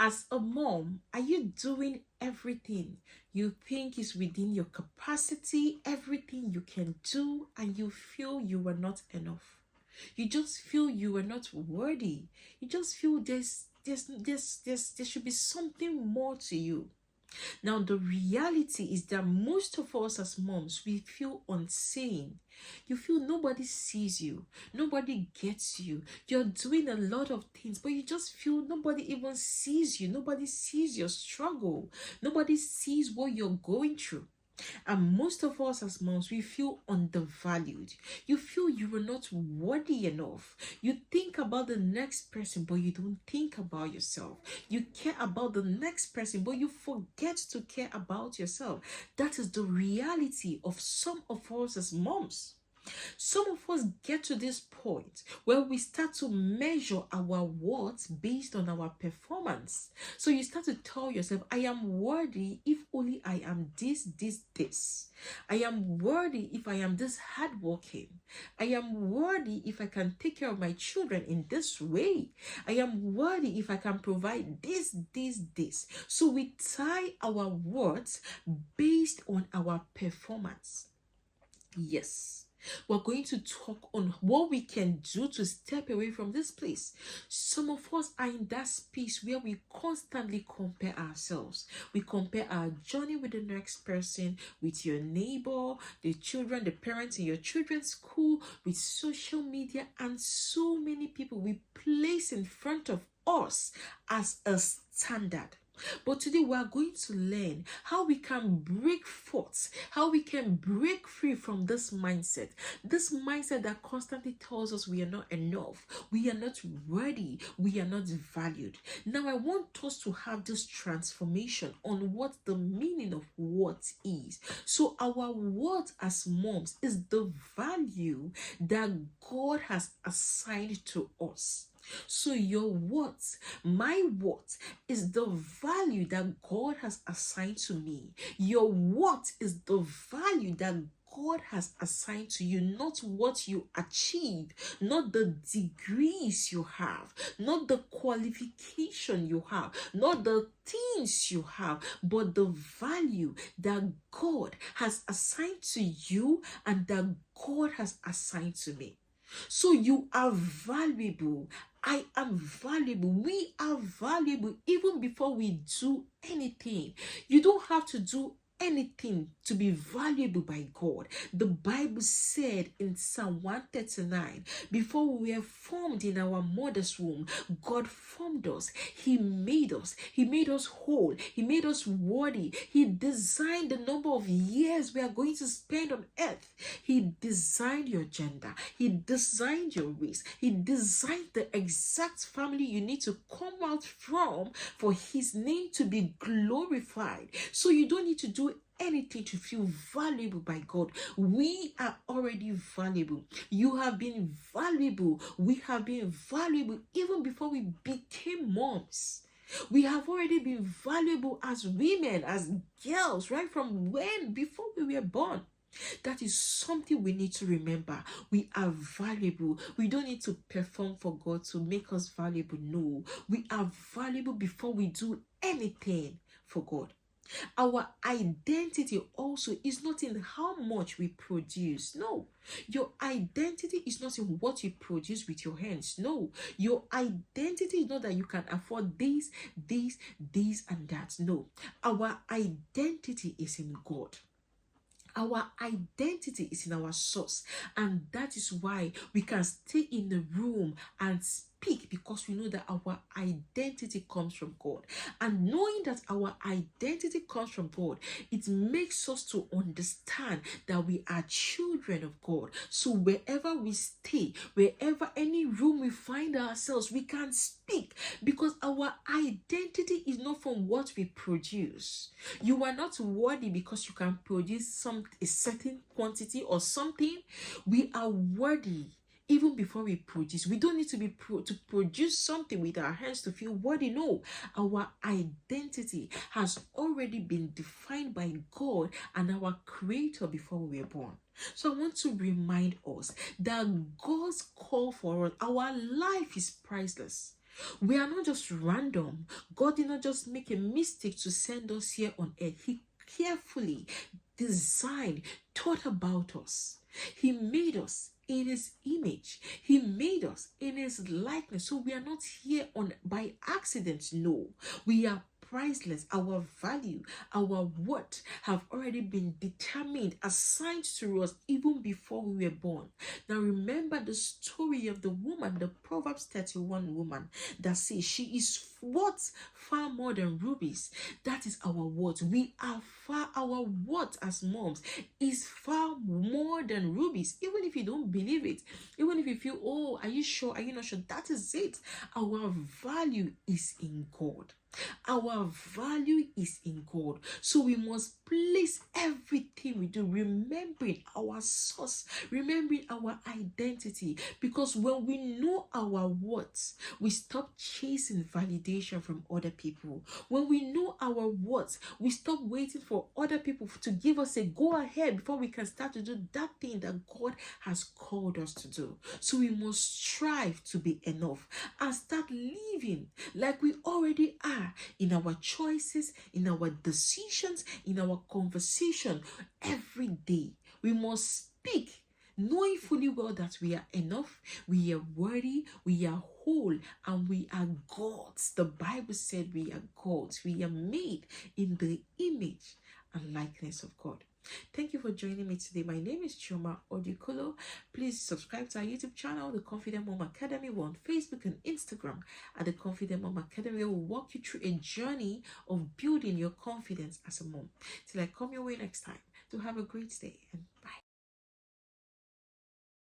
As a mom, are you doing everything you think is within your capacity, everything you can do, and you feel you were not enough? You just feel you were not worthy. You just feel there should be something more to you. Now, the reality is that most of us as moms, we feel unseen. You feel nobody sees you, nobody gets you. You're doing a lot of things, but you just feel nobody even sees you, nobody sees your struggle, nobody sees what you're going through. And most of us as moms, we feel undervalued. You feel you are not worthy enough. You think about the next person, but you don't think about yourself. You care about the next person, but you forget to care about yourself. That is the reality of some of us as moms. Some of us get to this point where we start to measure our worth based on our performance. So you start to tell yourself, I am worthy if only I am this. I am worthy if I am this hardworking. I am worthy if I can take care of my children in this way. I am worthy if I can provide this. So we tie our worth based on our performance. Yes. We're going to talk on what we can do to step away from this place. Some of us are in that space where we constantly compare ourselves. We compare our journey with the next person, with your neighbor, the children, the parents in your children's school, with social media, and so many people we place in front of us as a standard. But today we are going to learn how we can break forth, how we can break free from this mindset that constantly tells us we are not enough, we are not worthy, we are not valued. Now I want us to have this transformation on what the meaning of what is. So our what as moms is the value that God has assigned to us. So your what, my what, is the value that God has assigned to me. Your what is the value that God has assigned to you, not what you achieve, not the degrees you have, not the qualification you have, not the things you have, but the value that God has assigned to you and that God has assigned to me. So you are valuable. I am valuable. We are valuable even before we do anything. You don't have to do anything to be valuable by God. The Bible said in Psalm 139, before we were formed in our mother's womb, God formed us. He made us. He made us whole. He made us worthy. He designed the number of years we are going to spend on earth. He designed your gender. He designed your race. He designed the exact family you need to come out from for his name to be glorified. So you don't need to do anything to feel valuable by God. We are already valuable. You have been valuable. We have been valuable even before we became moms. We have already been valuable as women, as girls, right from when, before we were born. That is something we need to remember. We are valuable. We don't need to perform for God to make us valuable. No, we are valuable before we do anything for God. Our identity also is not in how much we produce. No, your identity is not in what you produce with your hands. No, your identity is not that you can afford this, and that. No, our identity is in God. Our identity is in our source, and that is why we can stay in the room and speak, because we know that our identity comes from God. And knowing that our identity comes from God, it makes us to understand that we are children of God. So wherever we stay, wherever any room we find ourselves, we can speak, because our identity is not from what we produce. You are not worthy because you can produce a certain quantity or something. We are worthy even before we produce. We don't need to produce something with our hands to feel worthy. No, our identity has already been defined by God and our Creator before we were born. So I want to remind us that God's call for us, our life is priceless. We are not just random. God did not just make a mistake to send us here on earth. He carefully designed, thought about us. He made us in his image. He made us in his likeness. So we are not here on by accident. No, we are priceless. Our value, our worth have already been determined, assigned to us even before we were born. Now remember the story of the woman, the Proverbs 31 woman that says she is worth far more than rubies. That is our worth. We are far, our worth as moms is far more than rubies. Even if you don't believe it, even if you feel, oh, are you sure? Are you not sure? That is it. Our value is in God. Our value is in God. So we must place everything we do, remembering our source, remembering our identity. Because when we know our worth, we stop chasing validation from other people. When we know our worth, we stop waiting for other people to give us a go ahead before we can start to do that thing that God has called us to do. So we must strive to be enough and start living like we already are in our choices, in our decisions, in our conversation every day. We must speak knowing fully well that we are enough, we are worthy, we are whole, and we are God's. The Bible said we are God's. We are made in the image and likeness of God. Thank you for joining me today. My name is Chioma Odikolo. Please subscribe to our YouTube channel, The Confident Mom Academy. We're on Facebook and Instagram at The Confident Mom Academy. We'll walk you through a journey of building your confidence as a mom. Till I come your way next time. To have a great day and bye.